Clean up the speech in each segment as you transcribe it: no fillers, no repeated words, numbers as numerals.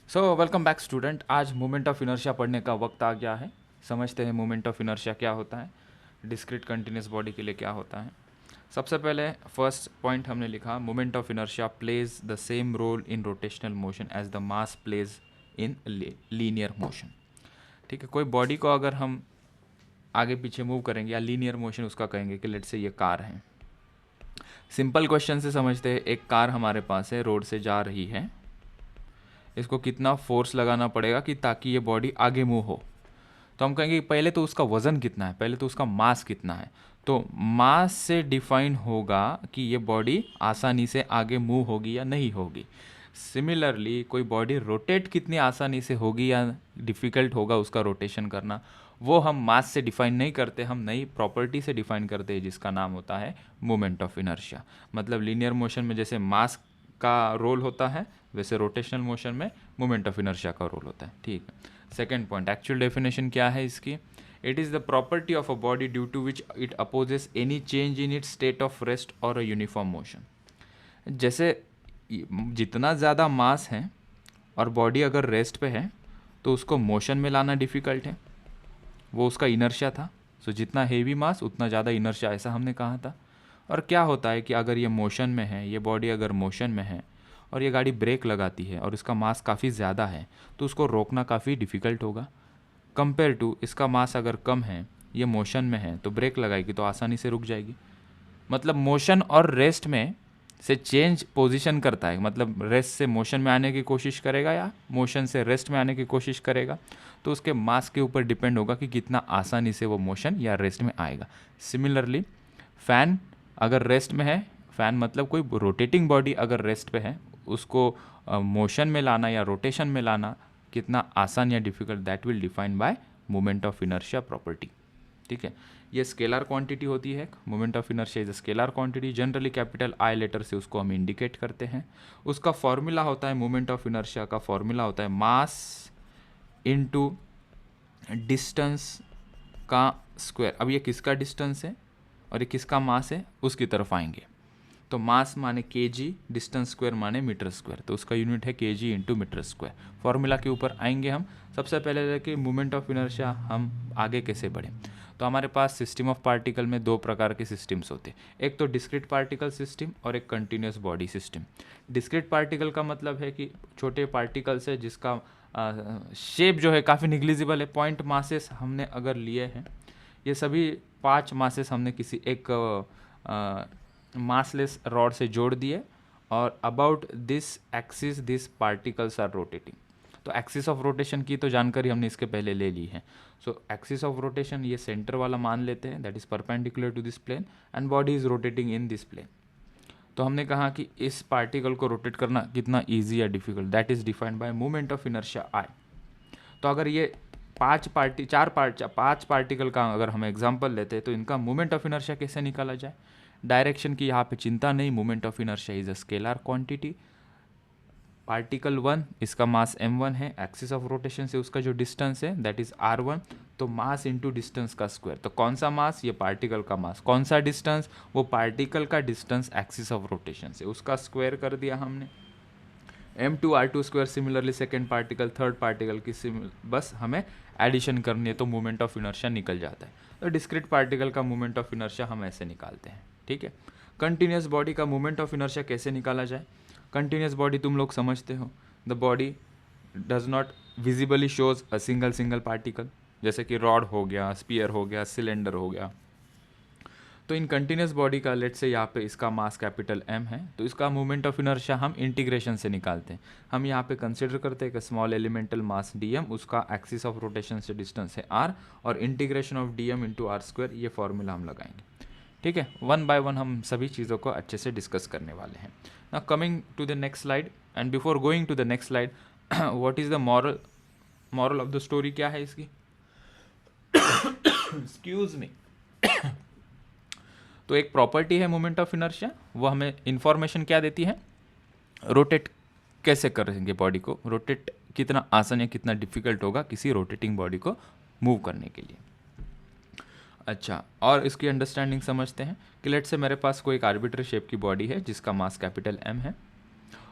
So welcome back student. आज moment of inertia पढ़ने का वक्त आ गया है। समझते हैं मोमेंट ऑफ इनर्शिया क्या होता है, डिस्क्रीट कंटिन्यूस बॉडी के लिए क्या होता है। सबसे पहले फर्स्ट पॉइंट हमने लिखा, moment of inertia plays the same role in rotational motion as the mass plays in linear motion. ठीक है, कोई बॉडी को अगर हम आगे पीछे मूव करेंगे या लीनियर मोशन उसका कहेंगे कि लेट से ये कार है। सिंपल क्वेश्चन से समझते हैं, एक कार हमारे पास है, रोड से जा रही है, इसको कितना फोर्स लगाना पड़ेगा कि ताकि ये बॉडी आगे मूव हो। तो हम कहेंगे पहले तो उसका वज़न कितना है, पहले तो उसका मास कितना है। तो मास से डिफाइन होगा कि ये बॉडी आसानी से आगे मूव होगी या नहीं होगी। सिमिलरली कोई बॉडी रोटेट कितनी आसानी से होगी या डिफ़िकल्ट होगा उसका रोटेशन करना, वो हम मास से डिफाइन नहीं करते, हम नई प्रॉपर्टी से डिफाइन करते हैं जिसका नाम होता है मोमेंट ऑफ इनर्शिया। मतलब लीनियर मोशन में जैसे मास का रोल होता है, वैसे रोटेशनल मोशन में मोमेंट ऑफ इनर्शिया का रोल होता है। ठीक है, सेकेंड पॉइंट, एक्चुअल डेफिनेशन क्या है इसकी। It is the property of a body due to which it opposes any change in its state of rest और अ यूनिफॉर्म मोशन। जैसे जितना ज़्यादा मास है और बॉडी अगर रेस्ट पे है तो उसको मोशन में लाना डिफ़िकल्ट है, वो उसका इनर्शिया था। सो जितना हेवी मास उतना ज़्यादा इनर्शिया, ऐसा हमने कहा था। और क्या होता है कि अगर ये मोशन में है, ये बॉडी अगर मोशन में है और ये गाड़ी ब्रेक लगाती है और इसका मास काफ़ी ज़्यादा है तो उसको रोकना काफ़ी डिफ़िकल्ट होगा। कंपेयर टू इसका मास अगर कम है, ये मोशन में है, तो ब्रेक लगाएगी तो आसानी से रुक जाएगी। मतलब मोशन और रेस्ट में से चेंज पोजीशन करता है, मतलब रेस्ट से मोशन में आने की कोशिश करेगा या मोशन से रेस्ट में आने की कोशिश करेगा, तो उसके मास के ऊपर डिपेंड होगा कि कितना आसानी से वो मोशन या रेस्ट में आएगा। सिमिलरली फ़ैन अगर रेस्ट में है, फ़ैन मतलब कोई रोटेटिंग बॉडी अगर रेस्ट पे है, उसको मोशन में लाना या रोटेशन में लाना कितना आसान या difficult, that will define by moment of inertia property. ठीक है, ये स्केलर क्वांटिटी होती है। Moment of inertia is a scalar quantity, generally capital I letter से उसको हम इंडिकेट करते हैं। उसका फॉर्मूला होता है, मोमेंट ऑफ इनर्शिया का फॉर्मूला होता है मास इनटू डिस्टेंस का स्क्वायर। अब ये किसका डिस्टेंस है और ये किसका मास है, उसकी तरफ आएंगे। तो मास माने केजी, डिस्टेंस स्क्वायर माने मीटर स्क्वायर, तो उसका यूनिट है KG into metre square. Formula के ऊपर आएंगे हम। सबसे पहले देखिए मोमेंट ऑफ इनर्शिया हम आगे कैसे बढ़ें। तो हमारे पास सिस्टम ऑफ पार्टिकल में दो प्रकार के सिस्टम्स होते हैं, एक तो डिस्क्रीट पार्टिकल सिस्टम और एक continuous body system. Discrete particle का मतलब है कि छोटे पार्टिकल्स है जिसका शेप जो है काफ़ी निग्लिजिबल है। पॉइंट मासेस हमने अगर लिए हैं, ये सभी 5 मासेस हमने किसी एक मासलेस रॉड से जोड़ दिए और about this axis this particles are rotating. तो एक्सिस ऑफ रोटेशन की तो जानकारी हमने इसके पहले ले ली है। सो एक्सिस ऑफ रोटेशन ये सेंटर वाला मान लेते हैं, that is perpendicular to this plane and body is rotating in this plane. तो हमने कहा कि इस पार्टिकल को रोटेट करना कितना ईजी या difficult, that is defined by moment of inertia I. तो अगर ये पांच पार्टिकल का अगर हम एग्जांपल लेते हैं तो इनका मोमेंट ऑफ इनर्शिया कैसे निकाला जाए। डायरेक्शन की यहाँ पे चिंता नहीं, moment of inertia is a scalar quantity. Particle 1 इसका मास m1 है, एक्सिस ऑफ रोटेशन से उसका जो डिस्टेंस है दैट इज r1, तो मास इंटू डिस्टेंस का स्क्वायर। तो कौन सा मास, ये पार्टिकल का मास, कौन सा डिस्टेंस, वो पार्टिकल का डिस्टेंस एक्सिस ऑफ रोटेशन से, उसका स्क्वायर कर दिया हमने। m2 r2 square. Similarly second particle, third particle की बस हमें एडिशन करनी है तो मोमेंट ऑफ इनर्शिया निकल जाता है। तो डिस्क्रीट पार्टिकल का मोमेंट ऑफ इनर्शिया हम ऐसे निकालते हैं। ठीक है, कंटिन्यूस बॉडी का मोमेंट ऑफ इनर्शिया कैसे निकाला जाए। कंटिन्यूस बॉडी तुम लोग समझते हो, the body does not visibly shows a single particle, जैसे कि रॉड हो गया, स्पीयर हो गया, सिलेंडर हो गया। तो इन कंटिन्यूस बॉडी का लेट से यहाँ पे इसका मास कैपिटल M है, तो इसका मोमेंट ऑफ इनर्शिया हम इंटीग्रेशन से निकालते हैं। हम यहाँ पे कंसिडर करते हैं कि स्मॉल एलिमेंटल मास dm, उसका एक्सिस ऑफ रोटेशन से डिस्टेंस है r, और integration of dm into R square, ये फॉर्मूला हम लगाएंगे। ठीक है, वन बाय वन हम सभी चीज़ों को अच्छे से डिस्कस करने वाले हैं। Now coming to the next slide, and before going to the next slide, what is the moral of the story क्या है इसकी। Excuse me. तो एक प्रॉपर्टी है मोमेंट ऑफ इनर्शिया, वो हमें इंफॉर्मेशन क्या देती है, रोटेट कैसे करेंगे बॉडी को, रोटेट कितना आसान या कितना डिफिकल्ट होगा किसी रोटेटिंग बॉडी को मूव करने के लिए। अच्छा, और इसकी अंडरस्टैंडिंग समझते हैं कि लेट से मेरे पास कोई एक आर्बिट्ररी शेप की बॉडी है जिसका मास कैपिटल M है,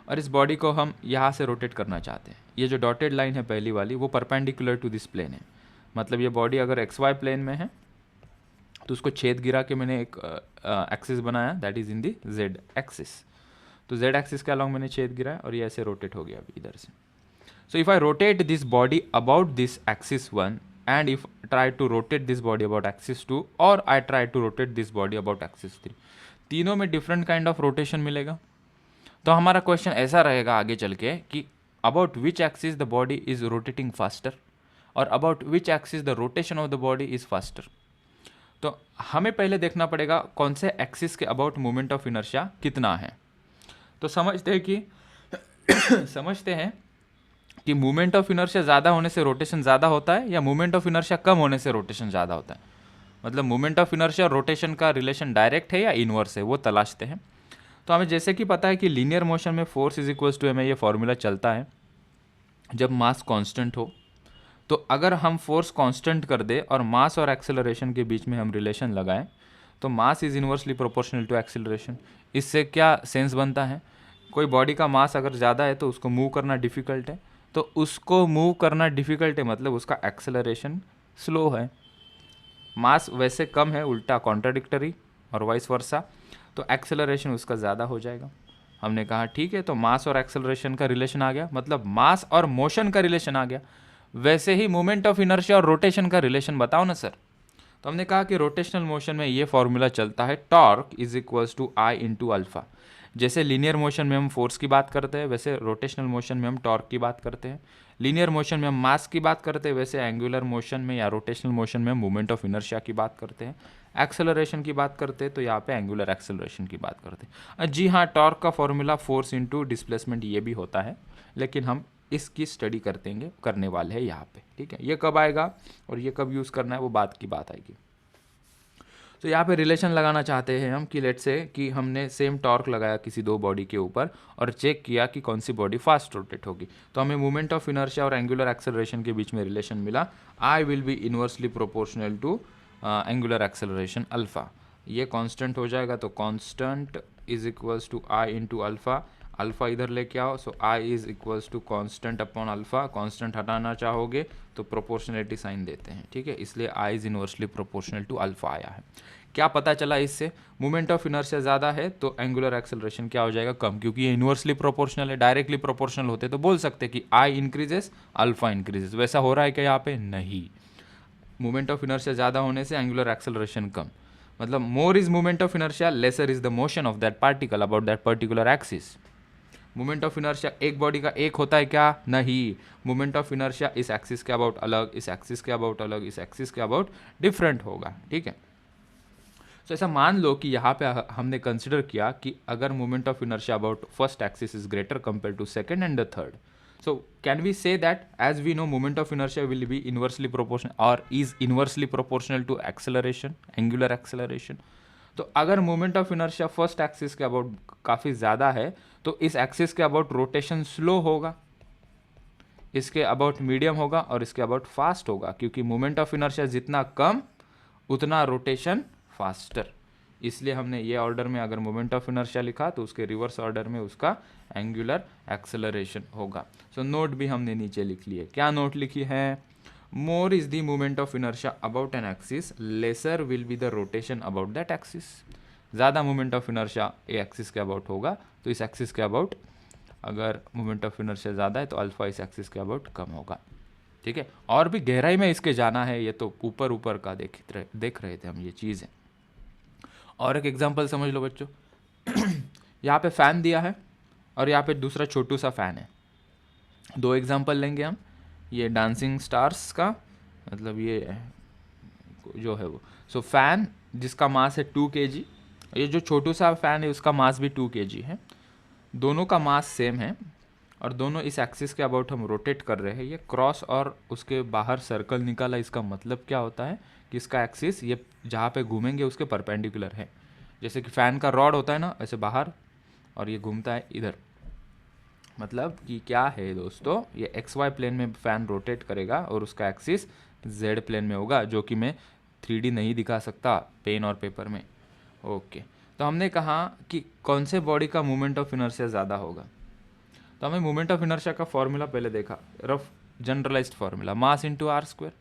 और इस बॉडी को हम यहाँ से रोटेट करना चाहते हैं। ये जो डॉटेड लाइन है पहली वाली, वो परपेंडिकुलर टू दिस प्लेन है। मतलब ये बॉडी अगर एक्स वाई प्लेन में है तो उसको छेद गिरा के मैंने एक एक्सिस बनाया, that is in the Z axis. तो जेड एक्सिस के अलॉन्ग मैंने छेद गिराया और ये ऐसे रोटेट हो गया अभी इधर से। So if I rotate this body about this axis 1 and if try to rotate this body about axis 2 or I try to rotate this body about axis 3, तीनों में डिफरेंट काइंड ऑफ रोटेशन मिलेगा। तो हमारा question ऐसा रहेगा आगे चल के कि about which axis the body is rotating faster और about which axis the rotation of the body is faster. तो हमें पहले देखना पड़ेगा कौन से एक्सिस के अबाउट मोमेंट ऑफ इनर्शिया कितना है। तो समझते हैं कि मूवमेंट ऑफ इनर्शिया ज़्यादा होने से रोटेशन ज़्यादा होता है या मूवमेंट ऑफ इनर्शिया कम होने से रोटेशन ज़्यादा होता है। मतलब मूवमेंट ऑफ इनर्शिया और रोटेशन का रिलेशन डायरेक्ट है या इनवर्स है, वो तलाशते हैं। तो हमें जैसे कि पता है कि लीनियर मोशन में force is equals to M, ये फॉर्मूला चलता है जब मास कांस्टेंट हो। तो अगर हम फोर्स कांस्टेंट कर दे और मास और एक्सेलरेशन के बीच में हम रिलेशन लगाएं तो mass is inversely proportional to acceleration. इससे क्या सेंस बनता है, कोई बॉडी का मास अगर ज़्यादा है तो उसको मूव करना डिफ़िकल्ट है, तो उसको मूव करना डिफ़िकल्ट है मतलब उसका एक्सेलरेशन स्लो है। मास वैसे कम है, उल्टा कॉन्ट्राडिक्टरी और वाइस वर्सा, तो एक्सेलरेशन उसका ज़्यादा हो जाएगा। हमने कहा ठीक है, तो मास और एक्सेलरेशन का रिलेशन आ गया, मतलब मास और मोशन का रिलेशन आ गया। वैसे ही मोमेंट ऑफ इनर्शिया और रोटेशन का रिलेशन बताओ ना सर। तो हमने कहा कि रोटेशनल मोशन में ये फॉर्मूला चलता है, torque is equals to I into alpha. जैसे लीनियर मोशन में हम फोर्स की बात करते हैं वैसे रोटेशनल मोशन में हम टॉर्क की बात करते हैं। लीनियर मोशन में हम मास की बात करते हैं, वैसे एंगुलर मोशन में या रोटेशनल मोशन में हम मोमेंट ऑफ इनर्शिया की बात करते हैं। एक्सेलरेशन की बात करते हैं तो यहाँ पे एंगुलर एक्सेलरेशन की बात करते हैं। जी हाँ, टॉर्क का फॉर्मूला फोर्स इंटू डिस्प्लेसमेंट ये भी होता है, लेकिन हम इसकी स्टडी करने वाले हैं यहाँ पे। ठीक है, ये कब आएगा और ये कब यूज़ करना है वो बात की बात आएगी। तो यहाँ पे रिलेशन लगाना चाहते हैं हम कि लेट से कि हमने सेम टॉर्क लगाया किसी दो बॉडी के ऊपर और चेक किया कि कौन सी बॉडी फास्ट रोटेट होगी। तो हमें मूवमेंट ऑफ इनर्शिया और एंगुलर एक्सेलरेशन के बीच में रिलेशन मिला, I will be inversely proportional to angular acceleration alpha. ये कांस्टेंट हो जाएगा, तो constant is equals to I into alpha. Alpha इधर लेके आओ, so I is equals to constant upon alpha. Constant हटाना चाहोगे तो प्रोपोर्शनलिटी साइन देते हैं, ठीक है, इसलिए I is inversely proportional to alpha आया है। क्या पता चला इससे, मोमेंट ऑफ इनर्शिया ज़्यादा है तो एंगुलर एक्सेलरेशन क्या हो जाएगा, कम, क्योंकि ये इनवर्सली प्रोपोर्शनल है। डायरेक्टली प्रोपोर्शनल होते तो बोल सकते कि आई इंक्रीजेस अल्फा इंक्रीजेस, वैसा हो रहा है क्या यहाँ पे, नहीं। मोमेंट ऑफ इनर्शिया ज़्यादा होने से एंगुलर एक्सेलरेशन कम, मतलब more is moment of inertia lesser is the motion of that particle about that particular axis. Moment of inertia एक बॉडी का एक होता है क्या, नहीं। मोमेंट ऑफ इनर्शिया इस एक्सिस के अबाउट अलग, इस एक्सिस के अबाउट अलग, इस एक्सिस के अबाउट डिफरेंट होगा, ठीक है। तो ऐसा मान लो कि यहाँ पे हमने कंसिडर किया कि अगर moment of inertia about first axis is greater compare to second and the third, so can we say that as we know moment of inertia will be inversely proportional or is inversely proportional to acceleration, angular acceleration। तो अगर moment of inertia first axis के about काफ़ी ज़्यादा है तो इस axis के about rotation slow होगा, इसके अबाउट मीडियम होगा और इसके अबाउट फास्ट होगा, क्योंकि मोमेंट ऑफ इनर्शिया जितना कम उतना रोटेशन फास्टर। इसलिए हमने ये ऑर्डर में अगर मोमेंट ऑफ इनर्शिया लिखा तो उसके रिवर्स ऑर्डर में उसका एंगुलर एक्सेलरेशन होगा। सो नोट भी हमने नीचे लिख ली है। क्या नोट लिखी है, more is the moment of inertia about an axis, lesser will be the rotation about that axis. ज़्यादा moment of inertia a axis के अबाउट होगा तो इस एक्सिस के अबाउट अगर मोमेंट ऑफ इनर्शिया ज़्यादा है तो अल्फा इस एक्सिस के अबाउट कम होगा, ठीक है। और भी गहराई में इसके जाना है, ये तो ऊपर ऊपर का देख रहे थे हम ये चीज़ें। और एक एग्जांपल समझ लो बच्चों, यहाँ पे फ़ैन दिया है और यहाँ पे दूसरा छोटू सा फ़ैन है। दो एग्जांपल लेंगे हम, ये डांसिंग स्टार्स का, मतलब ये जो है वो। सो फ़ैन जिसका मास है 2 kg, ये जो छोटू सा फ़ैन है उसका मास भी 2 kg है। दोनों का मास सेम है और दोनों इस एक्सिस के अबाउट हम रोटेट कर रहे हैं। ये क्रॉस और उसके बाहर सर्कल निकाला, इसका मतलब क्या होता है कि इसका एक्सिस ये जहाँ पे घूमेंगे उसके परपेंडिकुलर है। जैसे कि फ़ैन का रॉड होता है ना ऐसे बाहर और ये घूमता है इधर, मतलब कि क्या है दोस्तों, ये XY प्लेन में फ़ैन रोटेट करेगा और उसका एक्सिस Z प्लेन में होगा, जो कि मैं 3D नहीं दिखा सकता पेन और पेपर में। ओके, तो हमने कहा कि कौन से बॉडी का मोमेंट ऑफ इनर्शिया ज़्यादा होगा, तो हमें मोमेंट ऑफ इनर्शिया का फॉर्मूला पहले देखा, rough generalised formula, mass into R square.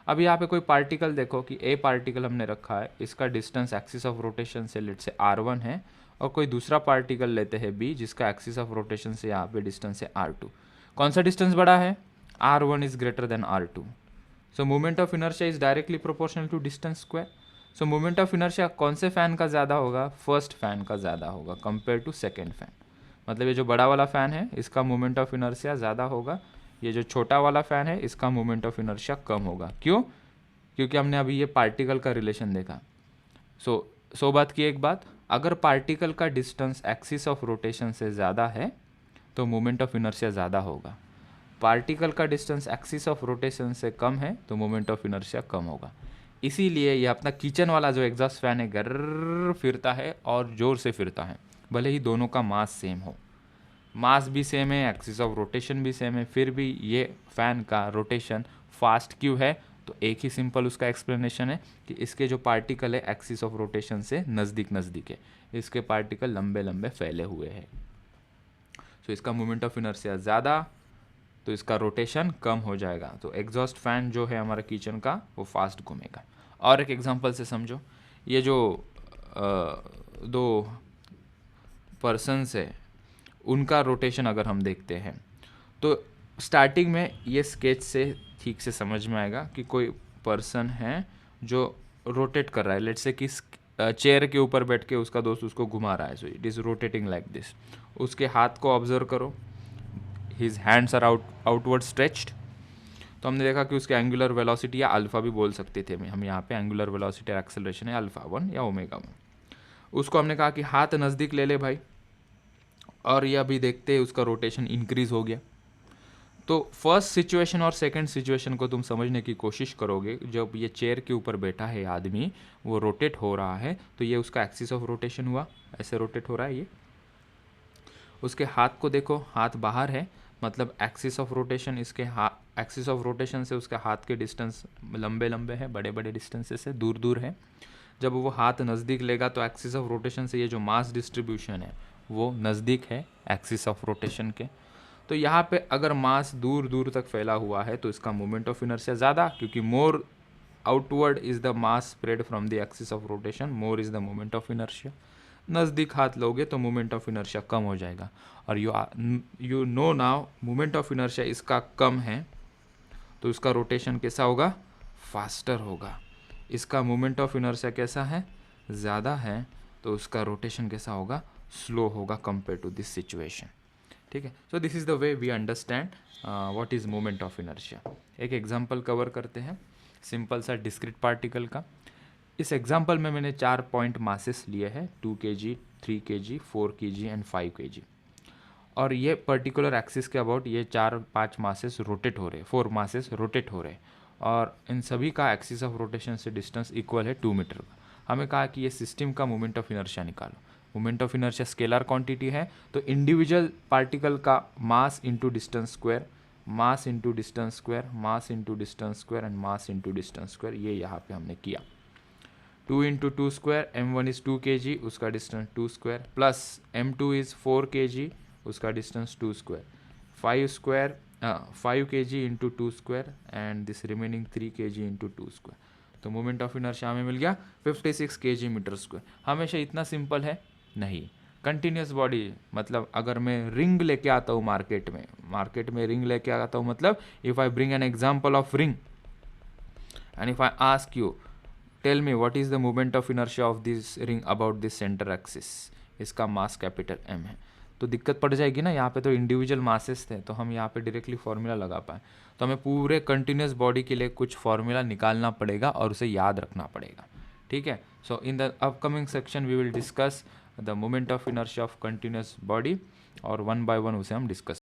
अब यहाँ पे कोई पार्टिकल देखो कि ए पार्टिकल हमने रखा है, इसका डिस्टेंस एक्सिस ऑफ रोटेशन से लेट से r1 है, और कोई दूसरा पार्टिकल लेते हैं b जिसका एक्सिस ऑफ रोटेशन से यहाँ पे डिस्टेंस है r2। कौन सा डिस्टेंस बड़ा है? r1 is greater than r2। So moment of inertia is directly proportional to distance square. So moment of inertia कौन से फैन का ज़्यादा होगा? फर्स्ट फैन का ज़्यादा होगा कंपेयर टू सेकेंड फैन। मतलब ये जो बड़ा वाला फ़ैन है इसका मोमेंट ऑफ इनर्शिया ज़्यादा होगा, ये जो छोटा वाला फ़ैन है इसका मोमेंट ऑफ इनर्शिया कम होगा। क्यों? क्योंकि हमने अभी ये पार्टिकल का रिलेशन देखा। सो बात की एक बात, अगर पार्टिकल का डिस्टेंस एक्सिस ऑफ रोटेशन से ज़्यादा है तो मोमेंट ऑफ इनर्शिया ज़्यादा होगा। पार्टिकल का डिस्टेंस एक्सिस ऑफ रोटेशन से कम है तो मोमेंट ऑफ इनर्शिया कम होगा। इसीलिए ये अपना किचन वाला जो एग्जॉस्ट फैन है गर्र फिरता है और ज़ोर से फिरता है, भले ही दोनों का मास सेम हो। मास भी सेम है, एक्सिस ऑफ रोटेशन भी सेम है, फिर भी ये फैन का रोटेशन फास्ट क्यों है? तो एक ही सिंपल उसका एक्सप्लेनेशन है कि इसके जो पार्टिकल है एक्सिस ऑफ रोटेशन से नज़दीक नज़दीक है, इसके पार्टिकल लंबे लंबे फैले हुए हैं। सो इसका मोमेंट ऑफ इनर्शिया ज़्यादा तो इसका रोटेशन कम हो जाएगा। तो एग्जॉस्ट फैन जो है हमारा किचन का वो फास्ट घूमेगा। और एक एग्जांपल से समझो, ये जो दो पर्सन्स है उनका रोटेशन अगर हम देखते हैं तो स्टार्टिंग में ये स्केच से ठीक से समझ में आएगा कि कोई पर्सन है जो रोटेट कर रहा है। लेट्स से कि चेयर के ऊपर बैठ के उसका दोस्त उसको घुमा रहा है, so it is rotating like this. उसके हाथ को ऑब्जर्व करो, his hands are outward stretched. तो हमने देखा कि उसके एंगुलर वेलोसिटी या अल्फा भी बोल सकते थे हम यहाँ पे, एंगुलर वेलोसिटी एक्सेलरेशन है अल्फा 1 या ओमेगा 1। उसको हमने कहा कि हाथ नज़दीक ले ले भाई, और ये अभी देखते उसका रोटेशन इंक्रीज हो गया। तो फर्स्ट सिचुएशन और सेकंड सिचुएशन को तुम समझने की कोशिश करोगे। जब ये चेयर के ऊपर बैठा है आदमी, वो रोटेट हो रहा है, तो ये उसका एक्सिस ऑफ रोटेशन हुआ, ऐसे रोटेट हो रहा है ये। उसके हाथ को देखो, हाथ बाहर है, मतलब एक्सिस ऑफ रोटेशन इसके एक्सिस ऑफ रोटेशन से उसके हाथ के डिस्टेंस लंबे लंबे हैं, बड़े बड़े डिस्टेंसेस से दूर दूर है। जब वो हाथ नज़दीक लेगा तो एक्सिस ऑफ रोटेशन से ये जो मास डिस्ट्रीब्यूशन है वो नज़दीक है एक्सिस ऑफ रोटेशन के। तो यहाँ पे अगर मास दूर दूर तक फैला हुआ है तो इसका मोमेंट ऑफ इनर्शिया ज़्यादा, क्योंकि more outward is the mass spread from the axis of rotation, more is the moment of inertia. नज़दीक हाथ लोगे तो मोमेंट ऑफ इनर्शिया कम हो जाएगा। और you know now moment of inertia इसका कम है तो इसका रोटेशन कैसा होगा? फास्टर होगा। इसका मोमेंट ऑफ इनर्शिया कैसा है? ज़्यादा है, तो उसका रोटेशन कैसा होगा? स्लो होगा कंपेयर टू दिस सिचुएशन। ठीक है, so this is the way we understand what is moment of inertia. एक एग्जांपल कवर करते हैं सिंपल सा डिस्क्रीट पार्टिकल का। इस एग्जांपल में मैंने 4 पॉइंट मासेस लिए हैं, 2 kg, 3 kg, 4 kg and 5 kg। और ये पर्टिकुलर एक्सिस के अबाउट ये 4-5 मासेस रोटेट हो रहे, 4 मासेस रोटेट हो रहे, और इन सभी का एक्सिस ऑफ रोटेशन से डिस्टेंस इक्वल है 2 मीटर का। हमें कहा कि ये सिस्टम का मोमेंट ऑफ इनर्शिया निकालो। Moment of inertia scalar quantity है, तो इंडिविजुअल पार्टिकल का mass into distance square, mass into distance square, mass into distance square and mass into distance square, ये यहाँ पे हमने किया। 2 into 2 square, m1 is 2 kg, उसका distance 2 square, plus m2 is 4 kg, उसका distance 2 square, 5 kg into 2 square and this remaining 3 kg into 2 square. तो moment of inertia हमें मिल गया 56 kg मीटर स्क्वायर। हमेशा इतना सिंपल है नहीं, कंटिन्यूस बॉडी, मतलब अगर मैं रिंग लेके आता हूँ मार्केट में रिंग लेके आता हूँ, मतलब if I bring an example of ring and if I ask you tell me what is the moment of inertia of this ring about this centre axis, इसका मास कैपिटल M है, तो दिक्कत पड़ जाएगी ना। यहाँ पे तो इंडिविजुअल मासेस थे, तो हम यहाँ पे डायरेक्टली फार्मूला लगा पाए, तो हमें पूरे कंटिन्यूस बॉडी के लिए कुछ फार्मूला निकालना पड़ेगा और उसे याद रखना पड़ेगा। ठीक है, so in the upcoming section we will discuss the moment of inertia of continuous body, और 1 by 1 उसे हम डिस्कस